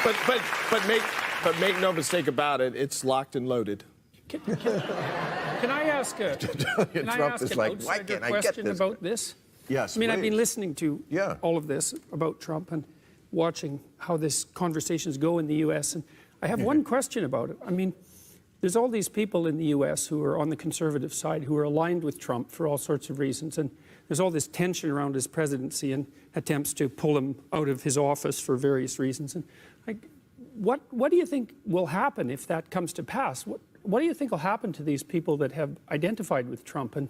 But make no mistake about it, it's locked and loaded. Can I ask a, can I ask an outsider question about this? Yes, I mean, please. I've been listening to all of this about Trump and watching how these conversations go in the U.S. And I have one question about it. I mean, there's all these people in the U.S. who are on the conservative side who are aligned with Trump for all sorts of reasons. And there's all this tension around his presidency and attempts to pull him out of his office for various reasons. And what do you think will happen if that comes to pass? What do you think will happen to these people that have identified with Trump? And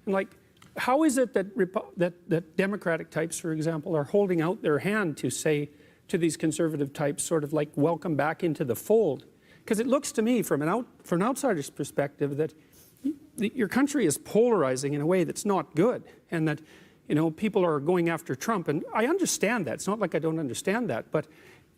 like, how is it that Democratic types, for example, are holding out their hand to say to these conservative types, sort of like, welcome back into the fold? Because it looks to me, from an outsider's perspective, that your country is polarizing in a way that's not good, and that, you know, people are going after Trump. And I understand that. It's not like I don't understand that. But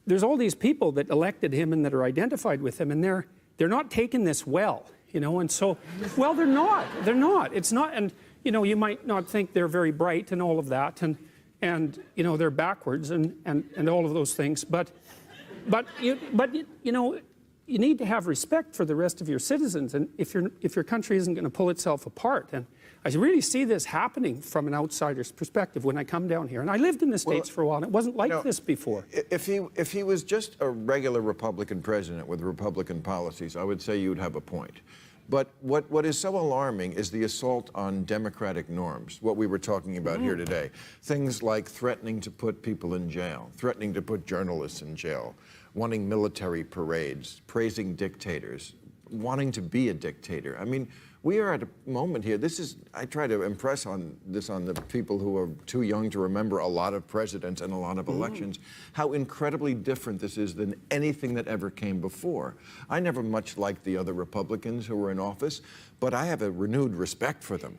there's all these people that elected him and that are identified with him, and they're not taking this well, you know. And so, well, they're not. They're not. It's not. And you know, you might not think they're very bright and all of that, and you know, they're backwards and all of those things. But you know, you need to have respect for the rest of your citizens, and if your country isn't going to pull itself apart. And I really see this happening from an outsider's perspective when I come down here. And I lived in the States for a while, and it wasn't like this before. If he was just a regular Republican president with Republican policies, I would say you'd have a point. But what is so alarming is the assault on democratic norms, what we were talking about here today. Things like threatening to put people in jail, threatening to put journalists in jail, wanting military parades, praising dictators, wanting to be a dictator. I mean, we are at a moment here. I try to impress on the people who are too young to remember a lot of presidents and a lot of elections, how incredibly different this is than anything that ever came before. I never much liked the other Republicans who were in office, but I have a renewed respect for them.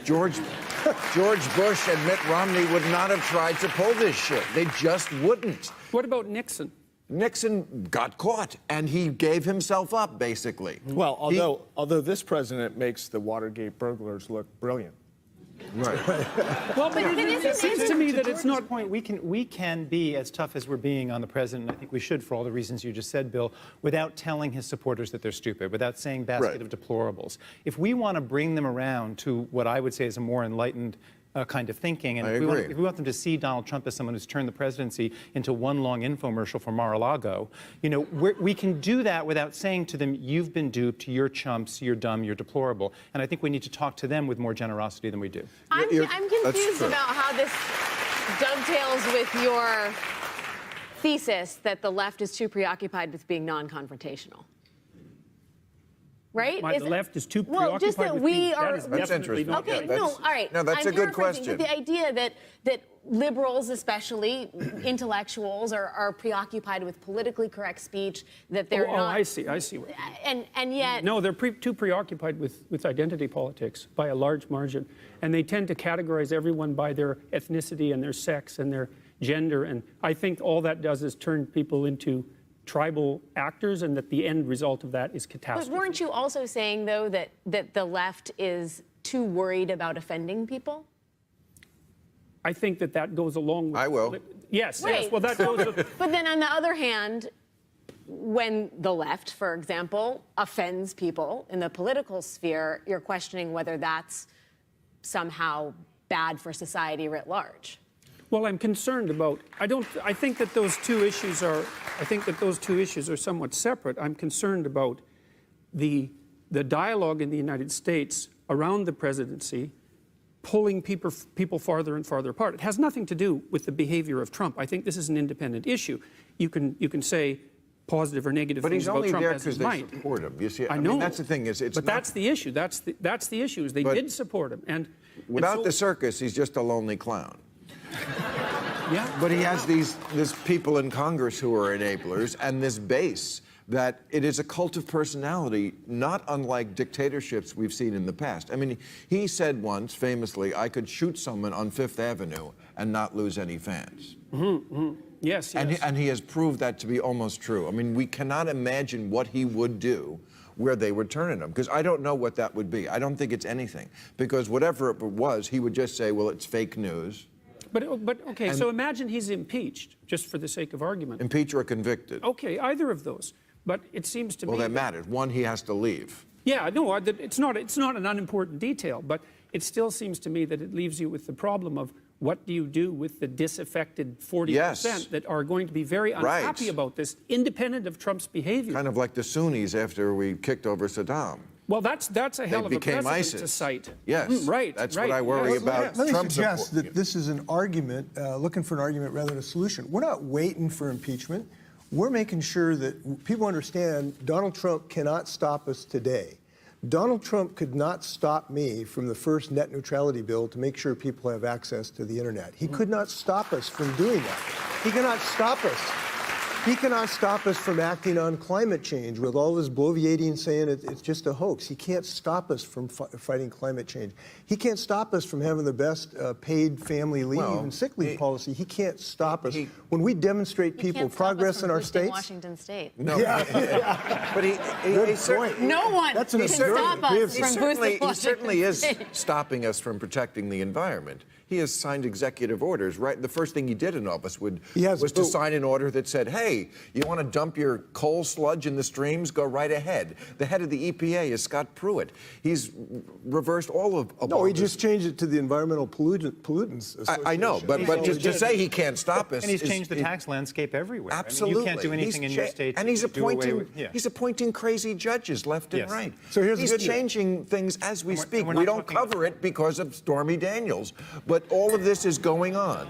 George Bush and Mitt Romney would not have tried to pull this shit. They just wouldn't. What about Nixon? Nixon got caught, and he gave himself up, basically. Well, although this president makes the Watergate burglars look brilliant. Right. Well, but it seems to me that it's not. Point. We can be as tough as we're being on the president. And I think we should, for all the reasons you just said, Bill, without telling his supporters that they're stupid, without saying basket of deplorables. If we want to bring them around to what I would say is a more enlightened kind of thinking. And if we want them to see Donald Trump as someone who's turned the presidency into one long infomercial for Mar-a-Lago, you know, we can do that without saying to them, you've been duped, you're chumps, you're dumb, you're deplorable. And I think we need to talk to them with more generosity than we do. I'm confused about how this dovetails with your thesis that the left is too preoccupied with being non-confrontational. Right? The left is too preoccupied just that with we are. That's interesting. Okay, all right. No, that's a good question. The idea that liberals, especially intellectuals, are preoccupied with politically correct speech, that they're not. I see. And yet. No, they're too preoccupied with identity politics by a large margin, and they tend to categorize everyone by their ethnicity and their sex and their gender, and I think all that does is turn people into tribal actors, and that the end result of that is catastrophe. But weren't you also saying, though, that the left is too worried about offending people? I think that goes along with... I will. Yes, right. yes. Well, that goes... But then on the other hand, when the left, for example, offends people in the political sphere, you're questioning whether that's somehow bad for society writ large. Well, I'm concerned about. I think that those two issues are. I think that those two issues are somewhat separate. I'm concerned about the dialogue in the United States around the presidency, pulling people farther and farther apart. It has nothing to do with the behavior of Trump. I think this is an independent issue. You can say positive or negative things about Trump as his might. But he's only there because they support him. You see, I know. That's the thing. But that's the issue. That's the issue. Is they did support him, and without the circus, he's just a lonely clown. Yeah. But he has these people in Congress who are enablers, and this base that it is a cult of personality, not unlike dictatorships we've seen in the past. I mean, he said once, famously, I could shoot someone on Fifth Avenue and not lose any fans. Yes, And he has proved that to be almost true. I mean, we cannot imagine what he would do where they would turn on him, because I don't know what that would be. I don't think it's anything, because whatever it was, he would just say, well, it's fake news. But okay, so imagine he's impeached, just for the sake of argument. Impeach or convicted. Okay, either of those. But it seems to me... Well, that matters. One, he has to leave. Yeah, no, it's not an unimportant detail, but it still seems to me that it leaves you with the problem of what do you do with the disaffected 40% that are going to be very unhappy about this, independent of Trump's behavior. Kind of like the Sunnis after we kicked over Saddam. Well, that's a hell of a precedent ISIS. to cite. Yes, right. That's what I worry about. Let me Trump's suggest support. that this is an argument, looking for an argument rather than a solution. We're not waiting for impeachment. We're making sure that people understand Donald Trump cannot stop us today. Donald Trump could not stop me from the first net neutrality bill to make sure people have access to the internet. He could not stop us from doing that. He cannot stop us. He cannot stop us from acting on climate change with all this bloviating saying it's just a hoax. He can't stop us from fighting climate change. He can't stop us from having the best paid family leave and sick leave policy. He can't stop us. When we demonstrate people progress in our states. Washington State. No. But No one That's an can stop us from boosting he certainly is stopping us from protecting the environment. He has signed executive orders, right? The first thing he did in office was to sign an order that said, hey, you want to dump your coal sludge in the streams? Go right ahead. The head of the EPA is Scott Pruitt. He's reversed all of No, he just changed it to the Environmental Pollutants Association. I know, but just to say he can't stop us. And he's changed the tax landscape everywhere. Absolutely. I mean, you can't do anything in your state. And he's appointing appointing crazy judges left and right. So here's he's the good changing things as we speak. we're We not don't talking- cover it because of Stormy Daniels, but all of this is going on.